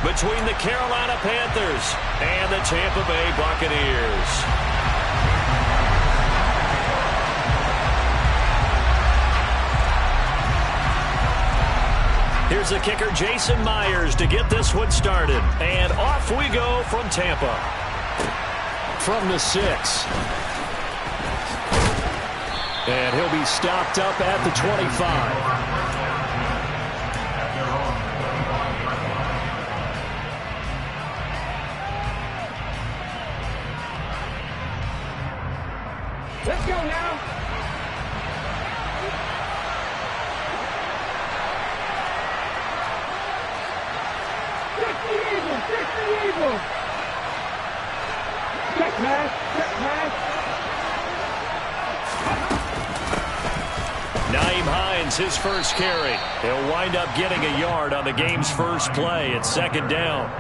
between the Carolina Panthers and the Tampa Bay Buccaneers. Here's the kicker, Jason Myers, to get this one started. And off we go from Tampa. From the 6. And he'll be stopped up at the 25. Let's go now. Check the Eagle. Check the Eagle. Check pass. Check pass. Naeem Hines, his first carry. He'll wind up getting a yard on the game's first play. It's second down.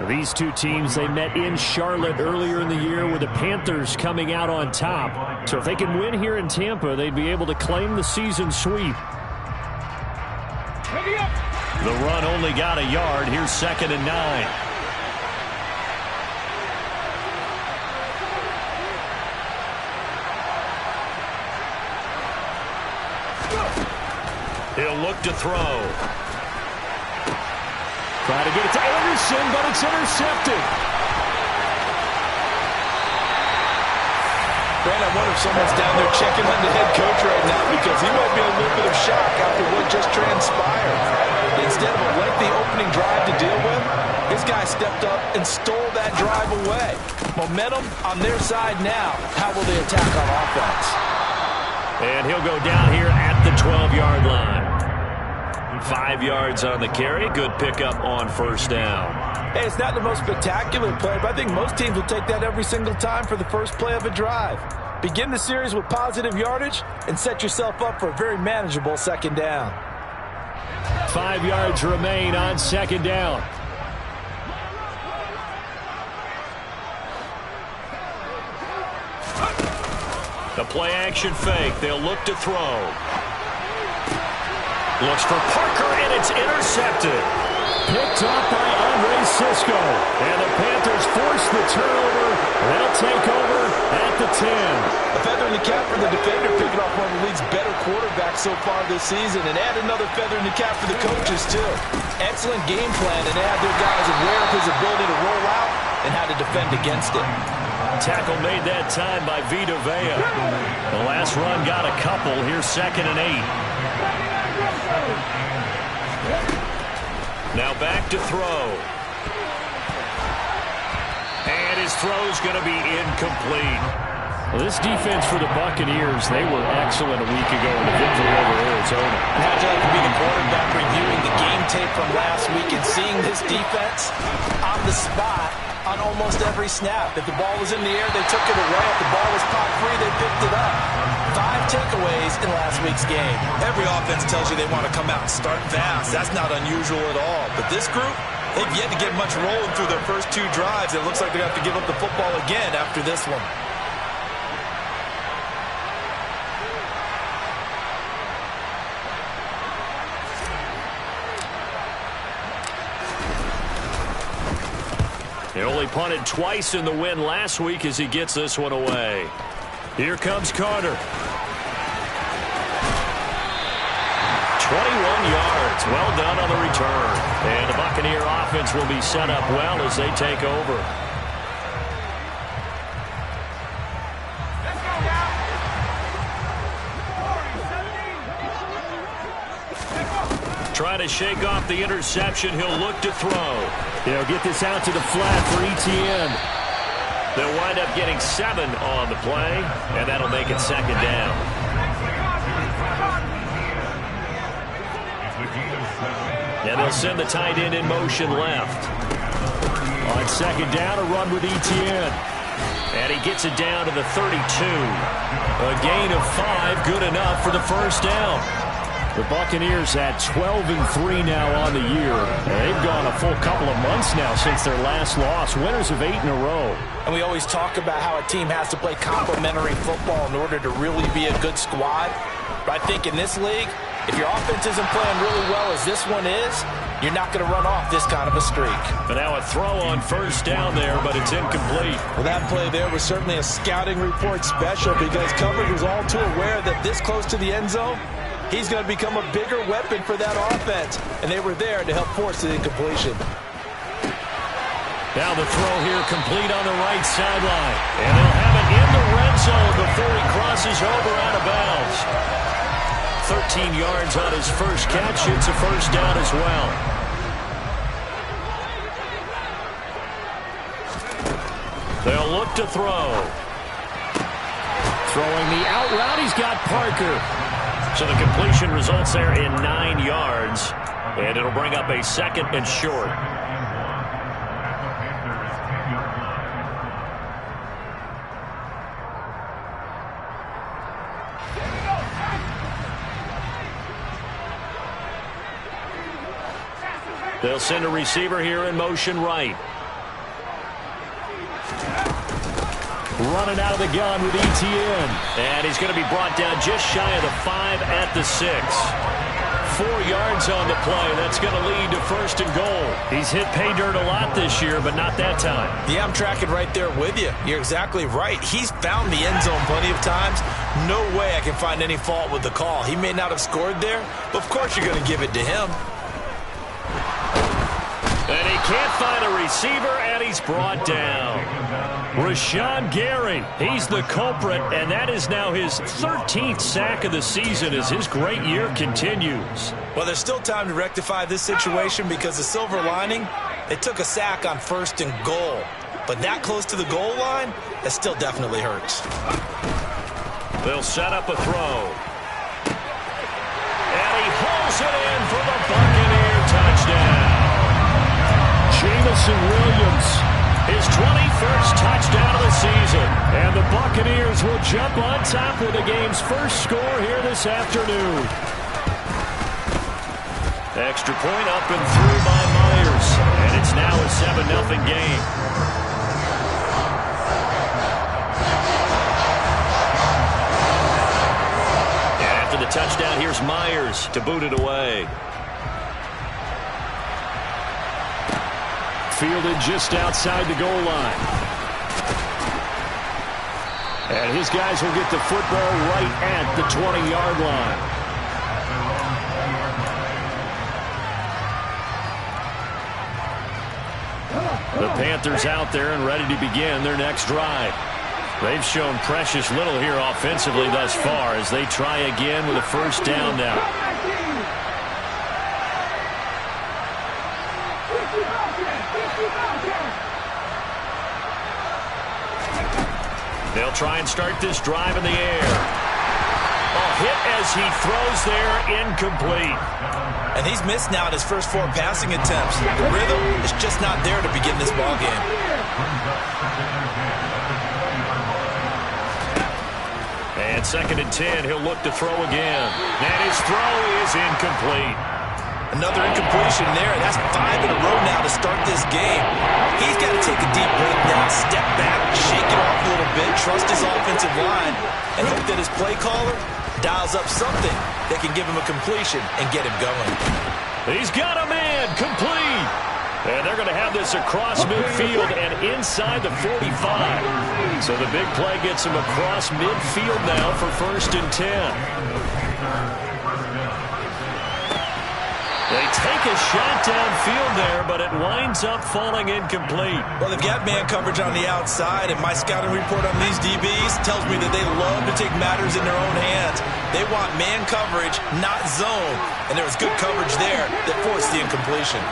These two teams, they met in Charlotte earlier in the year with the Panthers coming out on top. So if they can win here in Tampa, they'd be able to claim the season sweep. The run only got a yard. Here's 2nd and 9. He'll look to throw. Try to get it to Anderson, but it's intercepted. Brad, I wonder if someone's down there checking on the head coach right now because he might be in a little bit of shock after what just transpired. Instead of a lengthy opening drive to deal with, his guy stepped up and stole that drive away. Momentum on their side now. How will they attack on offense? And he'll go down here at the 12-yard line. 5 yards on the carry. Good pickup on first down. Hey, it's not the most spectacular play, but I think most teams will take that every single time for the first play of a drive. Begin the series with positive yardage and set yourself up for a very manageable second down. 5 yards remain on second down. The play action fake. They'll look to throw. Looks for Parker, and it's intercepted. Picked up by Andre Sisco. And the Panthers force the turnover. They'll take over at the 10. A feather in the cap for the defender, picking off one of the league's better quarterbacks so far this season. And add another feather in the cap for the coaches, too. Excellent game plan, and they have their guys aware of his ability to roll out and how to defend against it. Tackle made that time by Vita Vea. The last run got a couple. Here's 2nd and 8. Now back to throw. And his throw's going to be incomplete. Well, this defense for the Buccaneers, they were excellent a week ago in the victory over Arizona. Imagine I could be the quarterback reviewing the game tape from last week and seeing this defense on the spot on almost every snap. If the ball was in the air, they took it away. If the ball was popped free, they picked it up. 5 takeaways in last week's game. Every offense tells you they want to come out and start fast. That's not unusual at all. But this group, they've yet to get much rolling through their first 2 drives. It looks like they're going to have to give up the football again after this one. He only punted twice in the win last week as he gets this one away. Here comes Carter. 21 yards. Well done on the return. And the Buccaneer offense will be set up well as they take over. Trying to shake off the interception. He'll look to throw. He'll get this out to the flat for Etienne. They'll wind up getting 7 on the play, and that'll make it second down. And they'll send the tight end in motion left. On second down, a run with Etienne. And he gets it down to the 32. A gain of 5, good enough for the first down. The Buccaneers at 12-3 now on the year. They've gone a full couple of months now since their last loss. Winners of 8 in a row. And we always talk about how a team has to play complementary football in order to really be a good squad. But I think in this league, if your offense isn't playing really well as this one is, You're not going to run off this kind of a streak. But now a throw on first down there, but it's incomplete. Well, that play there was certainly a scouting report special because coverage was all too aware that this close to the end zone, he's going to become a bigger weapon for that offense. And they were there to help force the incompletion. Now the throw here complete on the right sideline. And they'll have it in the red zone before he crosses over out of bounds. 13 yards on his first catch. It's a first down as well. They'll look to throw. Throwing the out route, he's got Parker. So the completion results there in 9 yards. And it'll bring up a second and short. They'll send a receiver here in motion right. Running out of the gun with Etienne. And he's going to be brought down just shy of the 5 at the 6. 4 yards on the play. That's going to lead to first and goal. He's hit pay dirt a lot this year, but not that time. Yeah, I'm tracking right there with you. You're exactly right. He's found the end zone plenty of times. No way I can find any fault with the call. He may not have scored there, but of course you're going to give it to him. And he can't find a receiver, and he's brought down. Rashawn Gary, he's the culprit, and that is now his 13th sack of the season as his great year continues. Well, there's still time to rectify this situation because the silver lining, they took a sack on first and goal. But that close to the goal line, that still definitely hurts. They'll set up a throw. And he hauls it in for the Buccaneer touchdown. Jamison Williams, his 21st touchdown of the season. And the Buccaneers will jump on top with the game's first score here this afternoon. Extra point up and through by Myers. And it's now a 7-0 game. And after the touchdown, here's Myers to boot it away. Fielded just outside the goal line. And his guys will get the football right at the 20-yard line. The Panthers out there and ready to begin their next drive. They've shown precious little here offensively thus far as they try again with a first down now. They'll try and start this drive in the air. A hit as he throws there, incomplete. And he's missed now at his first 4 passing attempts. The rhythm is just not there to begin this ball game. And 2nd and 10, he'll look to throw again. And his throw is incomplete. Another incompletion there. That's 5 in a row now to start this game. He's got to take a deep breath now, step back, shake it off a little bit, trust his offensive line, and hope that his play caller dials up something that can give him a completion and get him going. He's got a man, complete. And they're going to have this across midfield and inside the 45. So the big play gets him across midfield now for 1st and 10. They take a shot downfield there, but it winds up falling incomplete. Well, they've got man coverage on the outside, and my scouting report on these DBs tells me that they love to take matters in their own hands. They want man coverage, not zone, and there was good coverage there that forced the incompletion.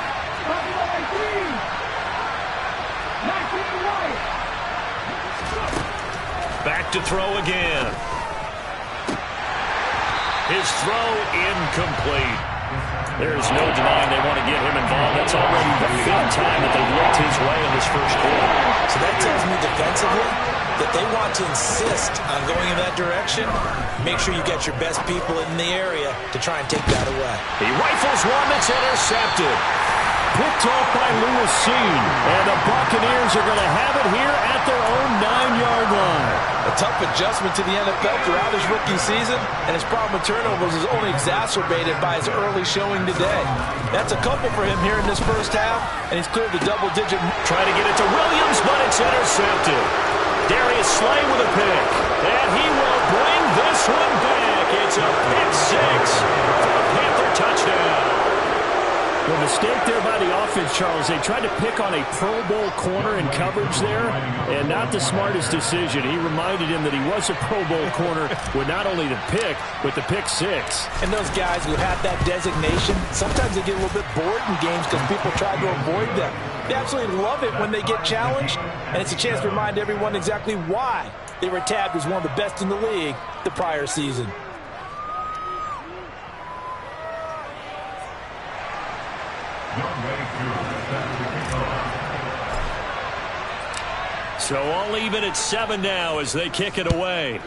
Back to throw again. His throw incomplete. There's no denying they want to get him involved. That's already the 5th time that they've looked his way in this first quarter. So that tells me defensively that they want to insist on going in that direction. Make sure you get your best people in the area to try and take that away. He rifles one that's intercepted. picked off by Lewisine. And the Buccaneers are going to have it here at their own 9-yard line. A tough adjustment to the NFL throughout his rookie season, and his problem with turnovers is only exacerbated by his early showing today. That's a couple for him here in this first half, and he's cleared the double-digit. Trying to get it to Williams, but it's intercepted. Darius Slay with a pick, and he will bring this one back. It's a pick six for a Panther touchdown. The mistake there by the offense, Charles, they tried to pick on a Pro Bowl corner in coverage there, and not the smartest decision. He reminded him that he was a Pro Bowl corner with not only the pick, but the pick six. And those guys who have that designation, sometimes they get a little bit bored in games because people try to avoid them. They absolutely love it when they get challenged, and it's a chance to remind everyone exactly why they were tabbed as one of the best in the league the prior season. So all even at 7 now as they kick it away.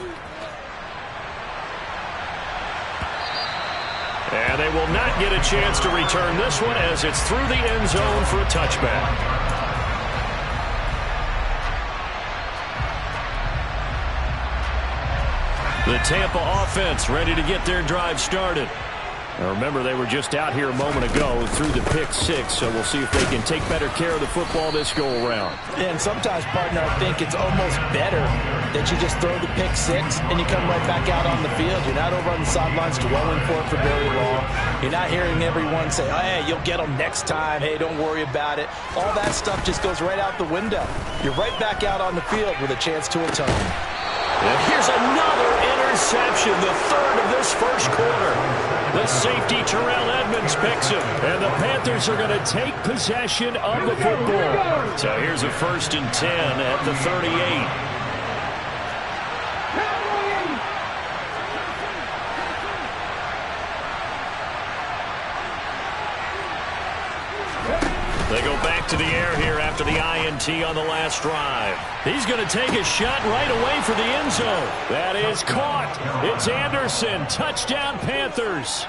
And they will not get a chance to return this one as it's through the end zone for a touchback. The Tampa offense ready to get their drive started. Now remember, they were just out here a moment ago through the pick six, so we'll see if they can take better care of the football this go-around. And sometimes, partner, I think it's almost better that you just throw the pick six and you come right back out on the field. You're not over on the sidelines dwelling for it for very long. You're not hearing everyone say, oh, hey, you'll get them next time. Hey, don't worry about it. All that stuff just goes right out the window. You're right back out on the field with a chance to atone. And here's another interception, the third of this first quarter. The safety, Terrell Edmonds, picks him. And the Panthers are going to take possession of the football. So here's a 1st and 10 at the 38. They go back to the air here after the INT on the last drive. He's going to take a shot right away for the end zone. That is caught. It's Anderson. Touchdown, Panthers.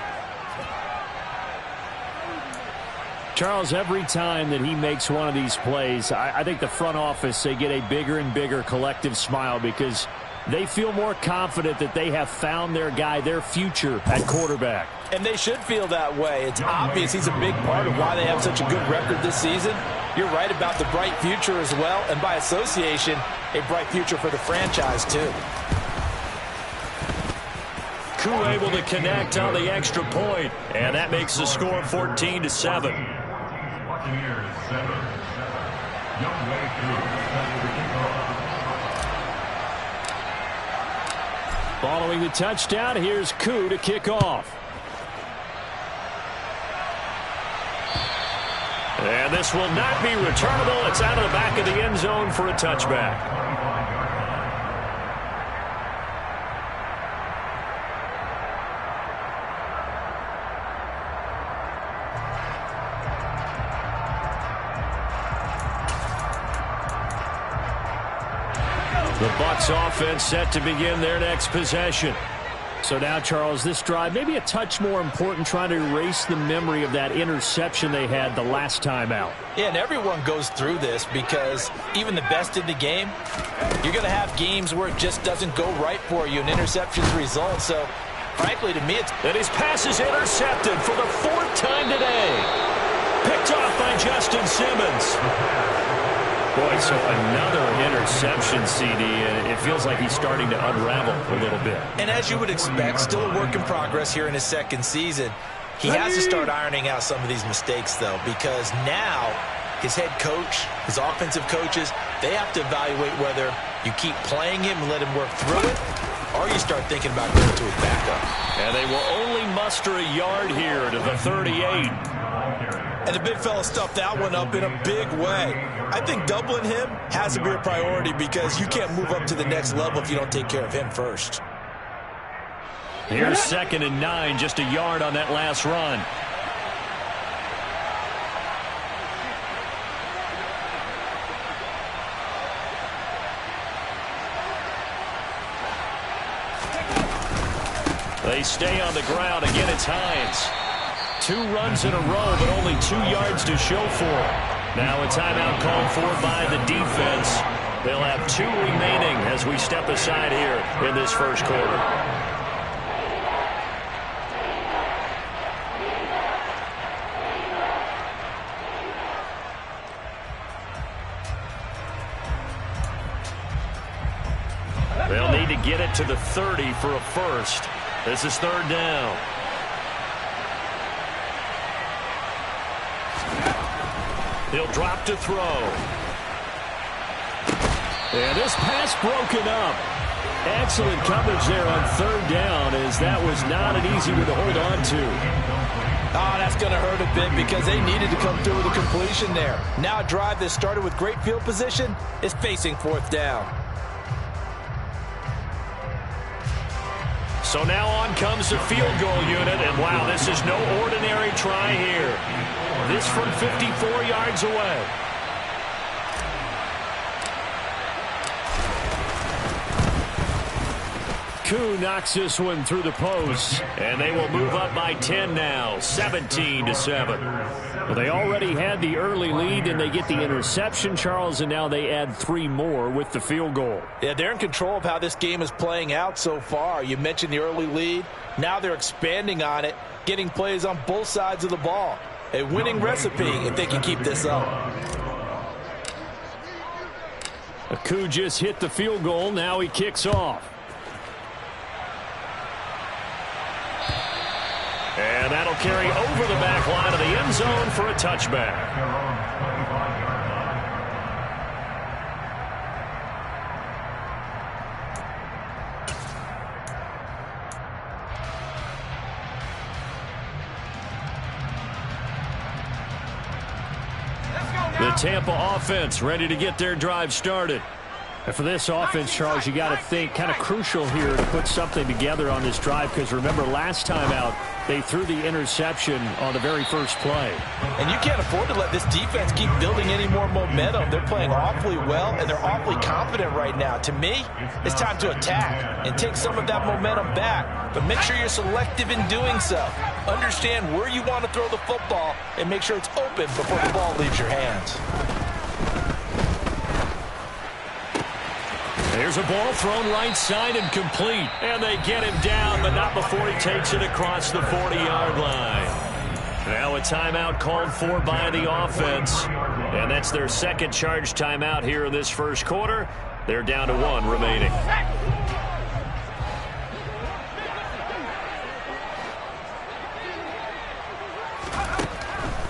Charles, every time that he makes one of these plays, I think the front office, they get a bigger and bigger collective smile because they feel more confident that they have found their guy, their future at quarterback. And they should feel that way. It's obvious he's a big part of why they have such a good record this season. You're right about the bright future as well, and by association, a bright future for the franchise too. Koo able to connect on the extra point, and that makes the score 14-7. Following the touchdown, here's Koo to kick off. And this will not be returnable. It's out of the back of the end zone for a touchback. The Bucs offense set to begin their next possession. So now, Charles, this drive maybe a touch more important, trying to erase the memory of that interception they had the last time out. Yeah, and everyone goes through this because even the best in the game, you're going to have games where it just doesn't go right for you, and interceptions result. So, frankly, to me, it's... And his pass is intercepted for the 4th time today. Picked off by Justin Simmons. Boy, so another interception, CD, and it feels like he's starting to unravel a little bit. And as you would expect, still a work in progress here in his second season. He has to start ironing out some of these mistakes, though, because now his head coach, his offensive coaches, they have to evaluate whether you keep playing him and let him work through it, or you start thinking about going to his backup. And they will only muster a yard here to the 38. And the big fella stuffed that one up in a big way. I think doubling him has to be a priority because you can't move up to the next level if you don't take care of him first. Here's 2nd and 9, just a yard on that last run. They stay on the ground. Again, it's Hines. 2 runs in a row, but only 2 yards to show for it. Now a timeout called for by the defense. They'll have 2 remaining as we step aside here in this first quarter. They'll need to get it to the 30 for a first. This is 3rd down. He'll drop to throw. And this pass broken up. Excellent coverage there on 3rd down, as that was not an easy one to hold on to. Oh, that's going to hurt a bit because they needed to come through with a completion there. Now a drive that started with great field position is facing 4th down. So now on comes the field goal unit, and wow, this is no ordinary try here. This from 54 yards away. Koo knocks this one through the post, and they will move up by 10 now, 17-7. Well, they already had the early lead, and they get the interception, Charles, and now they add 3 more with the field goal. Yeah, they're in control of how this game is playing out so far. You mentioned the early lead. Now they're expanding on it, getting plays on both sides of the ball. A winning recipe if they can keep this up. Koo just hit the field goal. Now he kicks off. And that'll carry over the back line of the end zone for a touchback. The Tampa offense ready to get their drive started. And for this offense, Charles, you got to think kind of crucial here to put something together on this drive, because remember last time out they threw the interception on the very first play. And you can't afford to let this defense keep building any more momentum. They're playing awfully well, and they're awfully confident right now. To me, it's time to attack and take some of that momentum back, but make sure you're selective in doing so. Understand where you want to throw the football and make sure it's open before the ball leaves your hands. There's a ball thrown right side and complete. And they get him down, but not before he takes it across the 40-yard line. Now a timeout called for by the offense. And that's their second charge timeout here in this first quarter. They're down to 1 remaining.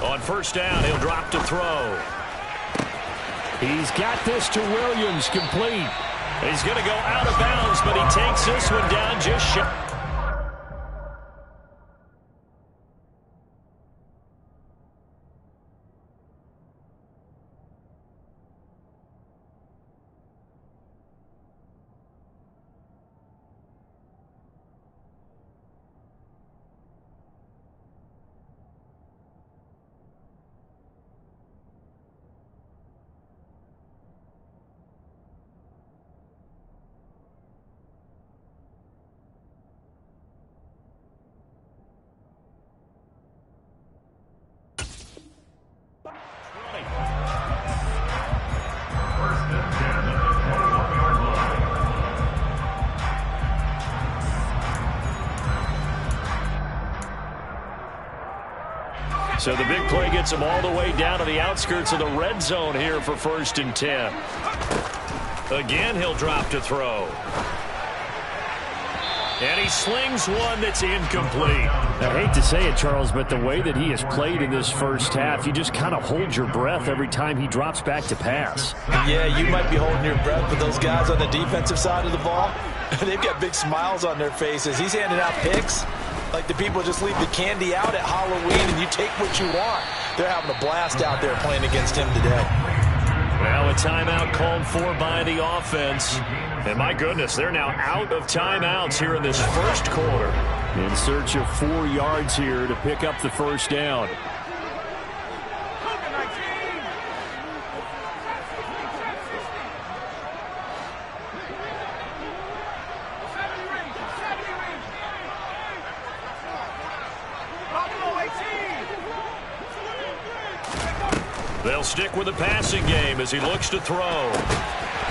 On first down, he'll drop to throw. He's got this to Williams, complete. He's going to go out of bounds, but he takes this one down just shy. So the big play gets him all the way down to the outskirts of the red zone here for 1st and 10. Again, he'll drop to throw. And he slings one that's incomplete. I hate to say it, Charles, but the way that he has played in this first half, you just kind of hold your breath every time he drops back to pass. Yeah, you might be holding your breath, but those guys on the defensive side of the ball, they've got big smiles on their faces. He's handing out picks like the people just leave the candy out at Halloween and you take what you want. They're having a blast out there playing against him today. Now a timeout called for by the offense. And my goodness, they're now out of timeouts here in this first quarter. In search of 4 yards here to pick up the first down. They'll stick with the passing game as he looks to throw.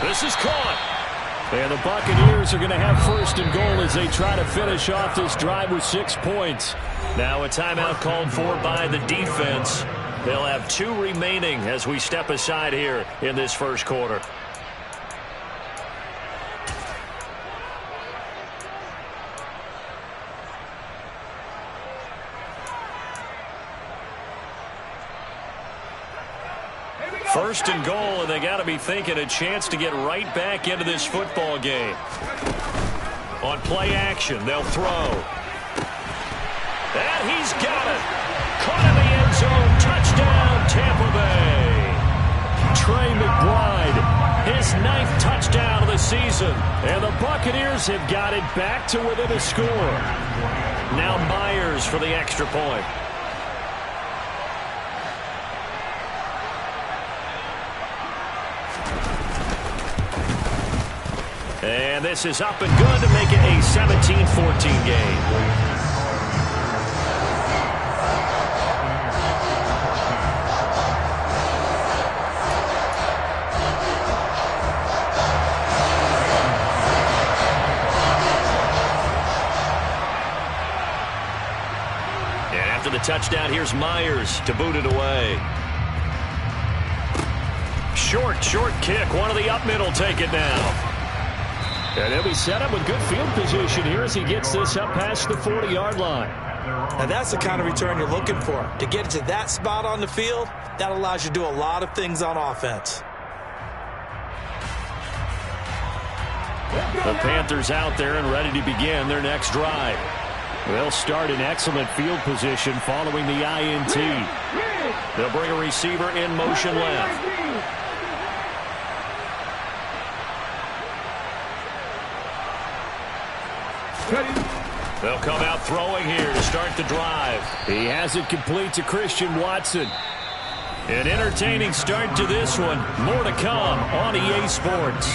This is caught. And the Buccaneers are going to have first and goal as they try to finish off this drive with 6 points. Now a timeout called for by the defense. They'll have 2 remaining as we step aside here in this first quarter. First and goal, and they got to be thinking a chance to get right back into this football game. On play action, they'll throw. And he's got it. Caught in the end zone. Touchdown, Tampa Bay. Trey McBride, his 9th touchdown of the season. And the Buccaneers have got it back to within a score. Now Myers for the extra point. And this is up and good to make it a 17-14 game. And after the touchdown, here's Myers to boot it away. Short kick. One of the up middle take it now. And he'll be set up with good field position here as he gets this up past the 40-yard line. Now that's the kind of return you're looking for. To get to that spot on the field, that allows you to do a lot of things on offense. The Panthers out there and ready to begin their next drive. They'll start in excellent field position following the INT. They'll bring a receiver in motion left. They'll come out throwing here to start the drive. He has it complete to Christian Watson. An entertaining start to this one. More to come on EA Sports.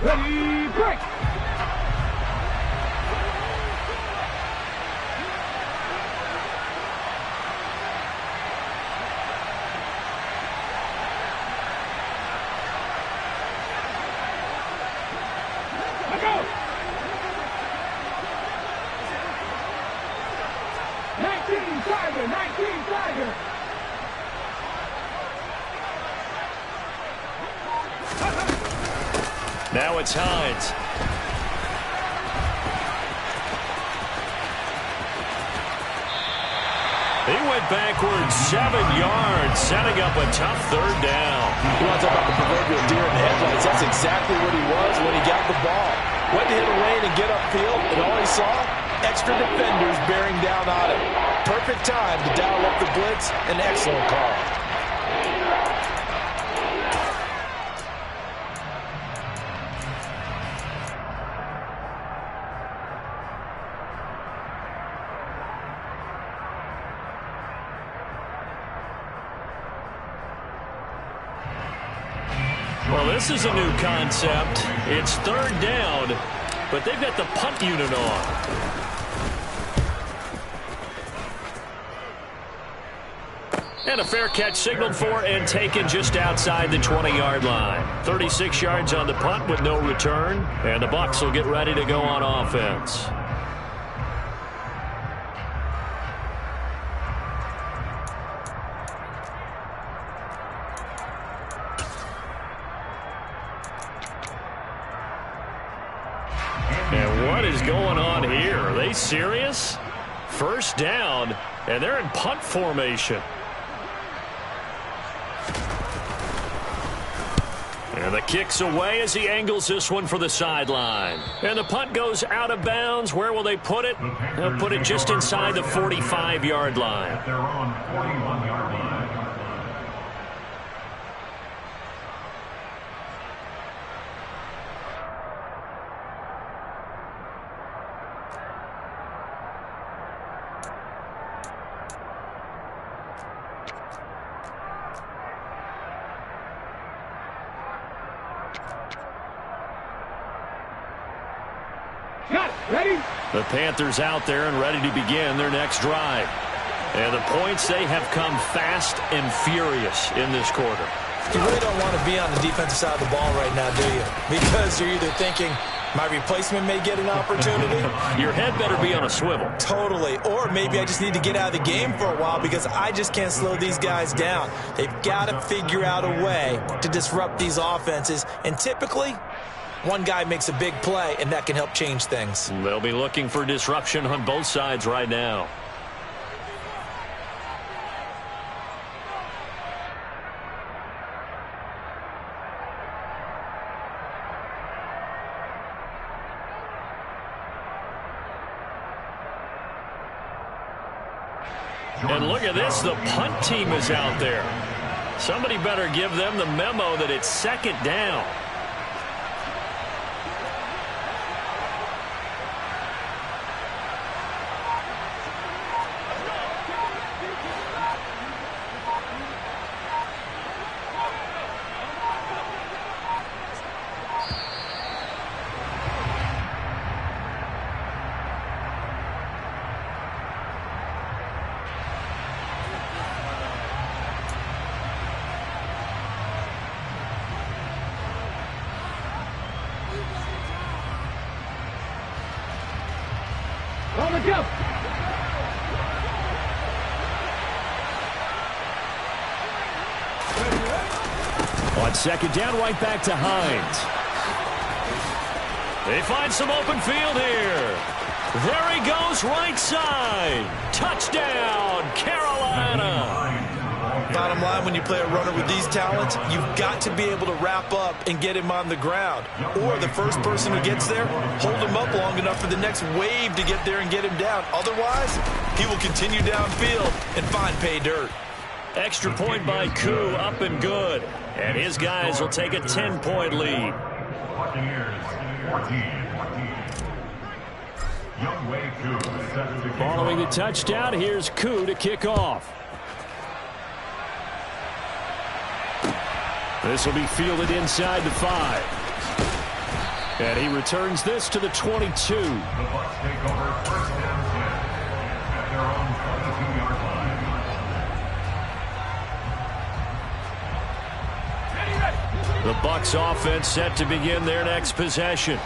Ready, break! Let go! 19 Tiger, 19 Tiger! Now it's Hines. He went backwards 7 yards, setting up a tough third down. You want to talk about the proverbial deer in the headlights? That's exactly what he was when he got the ball. Went to hit a lane and get upfield, and all he saw, extra defenders bearing down on him. Perfect time to dial up the blitz. An excellent call. Well, this is a new concept. It's third down, but they've got the punt unit on. And a fair catch signaled for and taken just outside the 20-yard line. 36 yards on the punt with no return, and the Bucs will get ready to go on offense. And what is going on here? Are they serious? First down, and they're in punt formation. And the kick's away as he angles this one for the sideline. And the punt goes out of bounds. Where will they put it? They'll put it just inside the 45-yard line. They're on 41-yard line. The Panthers out there and ready to begin their next drive. And the points, they have come fast and furious in this quarter. You really don't want to be on the defensive side of the ball right now, do you? Because you're either thinking, my replacement may get an opportunity. Your head better be on a swivel. Totally. Or maybe I just need to get out of the game for a while because I just can't slow these guys down. They've got to figure out a way to disrupt these offenses. And typically, one guy makes a big play, and that can help change things. They'll be looking for disruption on both sides right now. And look at this, the punt team is out there. Somebody better give them the memo that it's second down. On the jump. On second down, right back to Hines. They find some open field here. There he goes, right side. Touchdown, Carolina. Bottom line, when you play a runner with these talents, you've got to be able to wrap up and get him on the ground. Or the first person who gets there, hold him up long enough for the next wave to get there and get him down. Otherwise, he will continue downfield and find pay dirt. Extra point by Koo, up and good. And his guys will take a 10-point lead. Buccaneers 14. Youngway Koo set to kick Following the off. touchdown, here's Koo to kick off. This will be fielded inside the 5. And he returns this to the 22. The Bucs take over first down 10 at their own 22-yard line. The Bucs offense set to begin their next possession.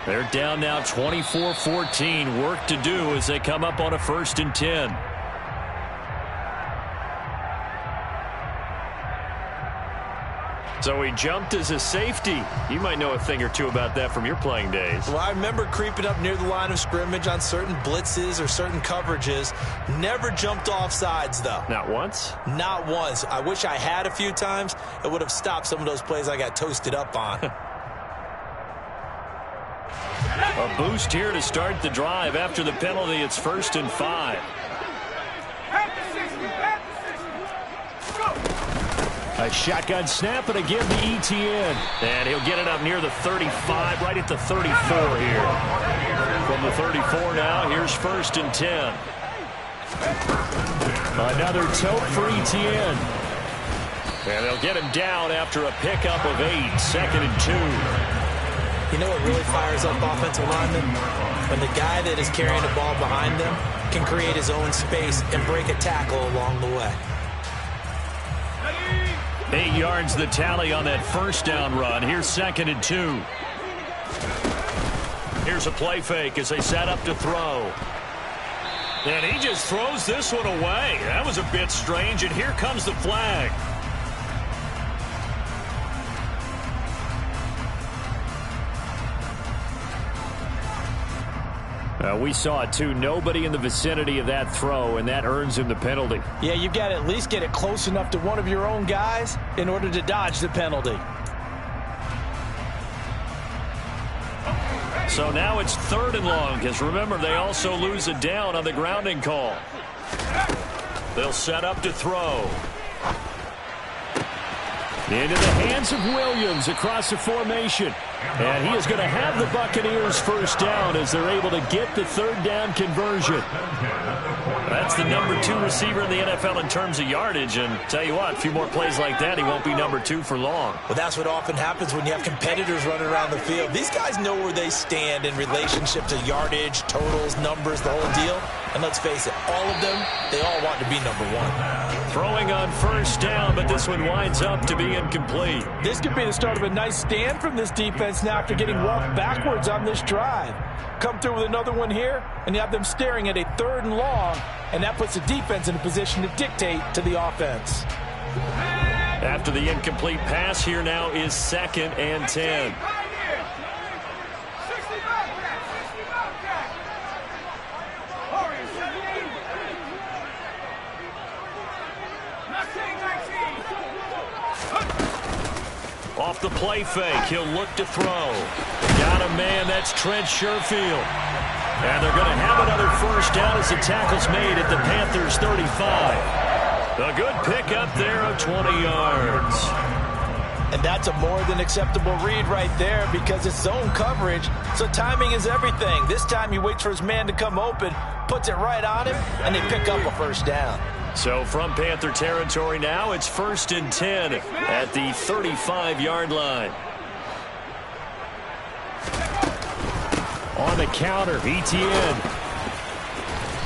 They're down now 24-14. Work to do as they come up on a 1st and 10. So he jumped as a safety. You might know a thing or two about that from your playing days. Well, I remember creeping up near the line of scrimmage on certain blitzes or certain coverages. Never jumped off sides, though. Not once? Not once. I wish I had a few times. It would have stopped some of those plays I got toasted up on. A boost here to start the drive. After the penalty, it's 1st and 5. A shotgun snap and again to ETN. And he'll get it up near the 35, right at the 34 here. From the 34 now, here's 1st and 10. Another tote for ETN. And they'll get him down after a pickup of 8, 2nd and 2. You know what really fires up offensive linemen? When the guy that is carrying the ball behind them can create his own space and break a tackle along the way. 8 yards the tally on that 1st down run. Here's 2nd and 2. Here's a play fake as they set up to throw. And he just throws this one away. That was a bit strange, and here comes the flag. We saw it too. Nobody in the vicinity of that throw, and that earns him the penalty. Yeah, you've got to at least get it close enough to one of your own guys in order to dodge the penalty. So now it's 3rd and long, because remember, they also lose a down on the grounding call. They'll set up to throw. Into the hands of Williams across the formation. And he is going to have the Buccaneers 1st down as they're able to get the 3rd down conversion. That's the number 2 receiver in the NFL in terms of yardage. And tell you what, a few more plays like that, he won't be number 2 for long. Well, that's what often happens when you have competitors running around the field. These guys know where they stand in relationship to yardage, totals, numbers, the whole deal. And let's face it, all of them, they all want to be number 1. Throwing on 1st down, but this one winds up to be incomplete. This could be the start of a nice stand from this defense now after getting walked backwards on this drive. Come through with another one here, and you have them staring at a 3rd and long, and that puts the defense in a position to dictate to the offense. After the incomplete pass, here now is 2nd and 10. Off the play fake, he'll look to throw. Got a man, that's Trent Sherfield. And they're going to have another 1st down as the tackle's made at the Panthers' 35. A good pickup there of 20 yards. And that's a more than acceptable read right there because it's zone coverage, so timing is everything. This time he waits for his man to come open, puts it right on him, and they pick up a 1st down. So from Panther territory now, it's 1st and 10 at the 35-yard line. On the counter, ETN.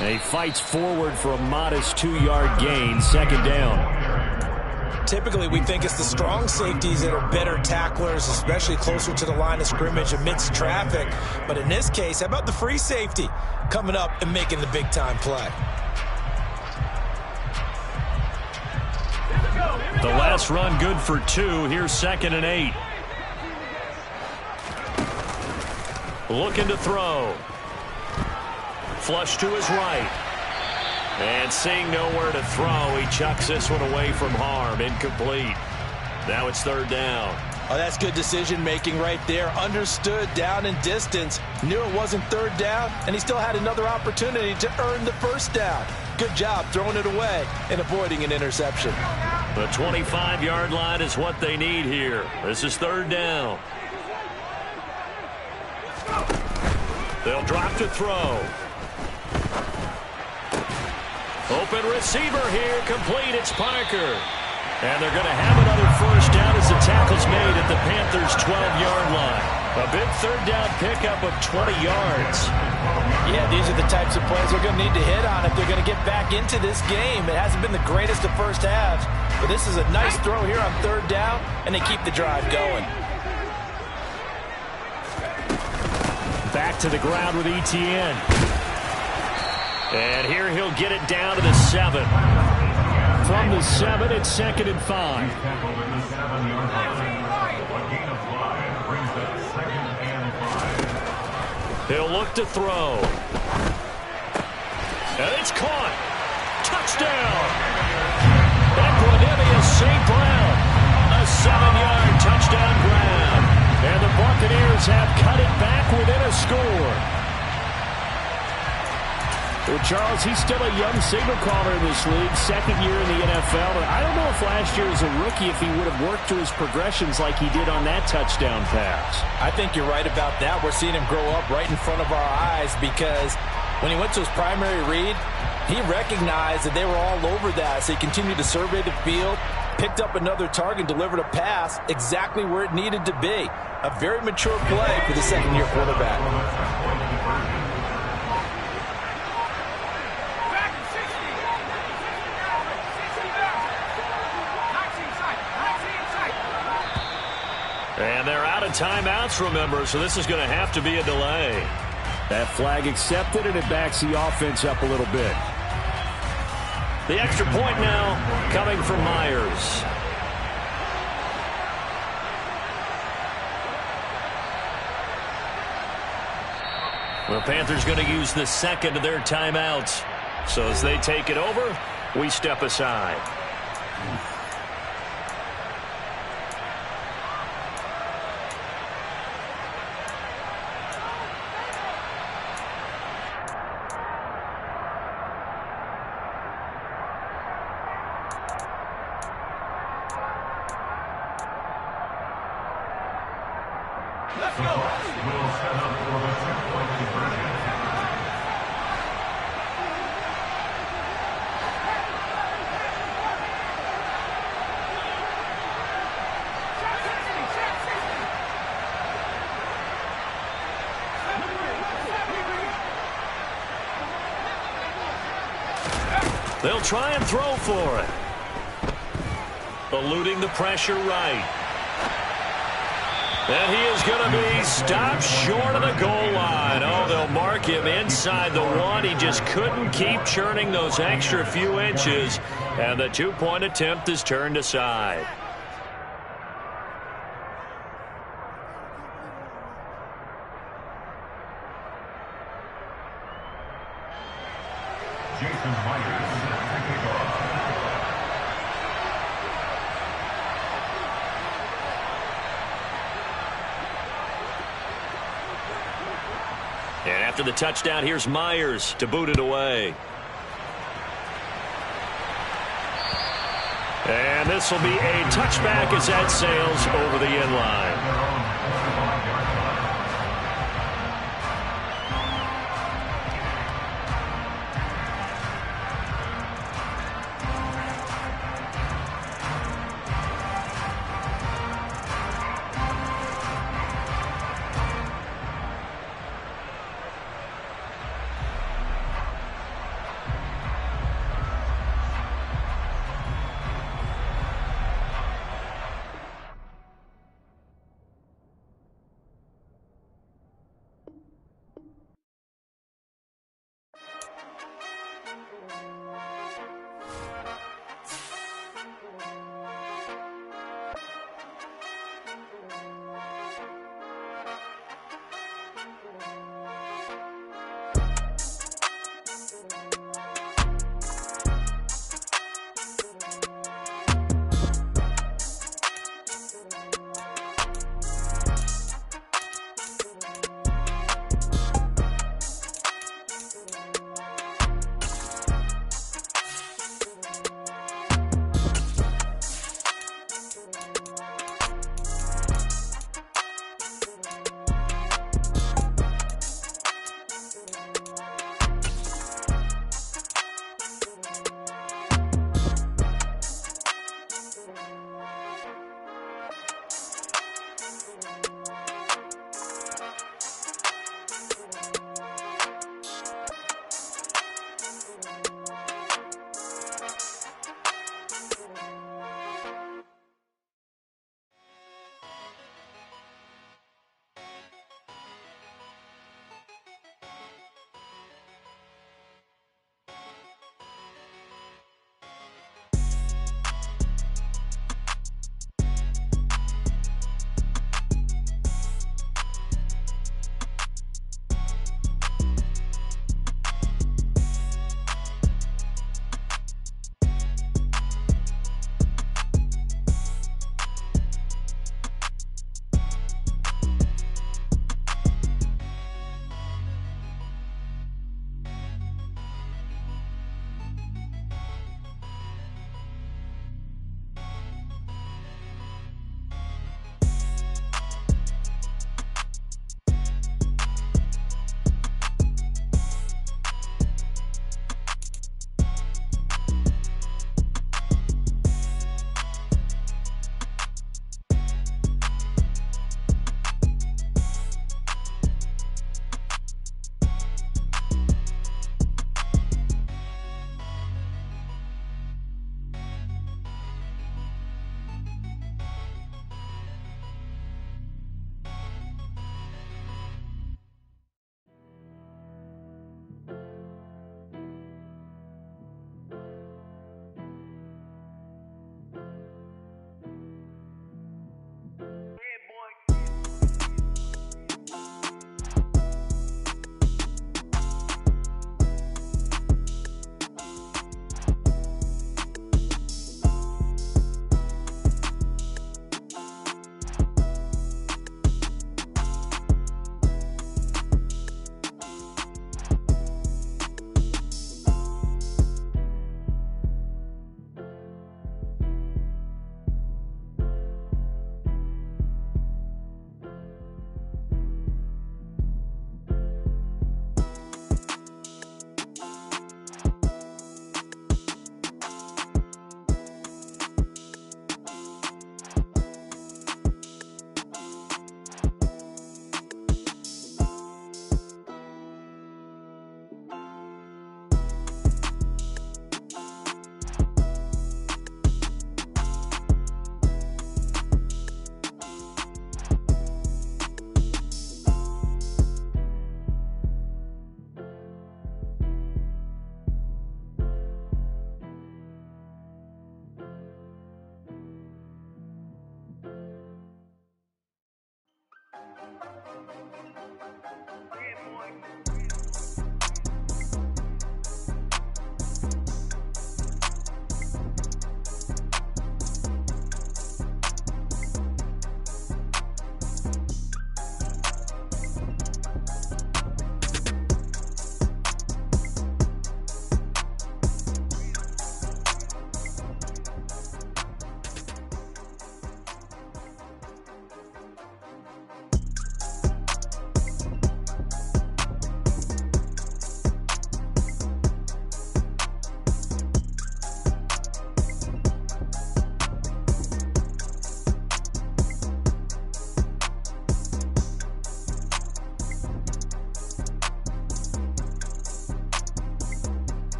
And he fights forward for a modest 2-yard gain, 2nd down. Typically, we think it's the strong safeties that are better tacklers, especially closer to the line of scrimmage amidst traffic. But in this case, how about the free safety coming up and making the big-time play? The last run good for 2. Here's 2nd and 8. Looking to throw. Flush to his right. And seeing nowhere to throw, he chucks this one away from harm. Incomplete. Now it's 3rd down. Oh, that's good decision-making right there. Understood down and distance. Knew it wasn't 3rd down, and he still had another opportunity to earn the 1st down. Good job throwing it away and avoiding an interception. The 25-yard line is what they need here. This is 3rd down. They'll drop to throw. Open receiver here, complete. It's Parker. And they're going to have another 1st down as the tackle's made at the Panthers' 12-yard line. A big 3rd down pickup of 20 yards. Yeah, these are the types of plays they're going to need to hit on if they're going to get back into this game. It hasn't been the greatest of first halves, but this is a nice throw here on 3rd down, and they keep the drive going. Back to the ground with ETN. And here he'll get it down to the 7. from the 7. It's 2nd and 5. Tackled in the 7-yard line. A gain of 5 brings up 2nd and 5. He'll look to throw. And it's caught. Touchdown. Equanimeous St. Brown. A 7-yard touchdown grab. And the Buccaneers have cut it back within a score. Well, Charles, he's still a young signal caller in this league, 2nd year in the NFL. I don't know if last year as a rookie if he would have worked through his progressions like he did on that touchdown pass. I think you're right about that. We're seeing him grow up right in front of our eyes because when he went to his primary read, he recognized that they were all over that. So he continued to survey the field, picked up another target, delivered a pass exactly where it needed to be. A very mature play for the 2nd-year quarterback. And they're out of timeouts, remember, so this is going to have to be a delay. That flag accepted, and it backs the offense up a little bit. The extra point now coming from Myers. The Panthers going to use the 2nd of their timeouts. So as they take it over, we step aside. The Bucs will set up for the 2-point conversion. They'll try and throw for it. Eluding the pressure right. And he is going to be stopped short of the goal line. Oh, they'll mark him inside the 1. He just couldn't keep churning those extra few inches. And the 2-point attempt is turned aside. Jason Myers to kick off. And after the touchdown, here's Myers to boot it away. And this will be a touchback as that sails over the end line.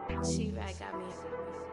She right got me.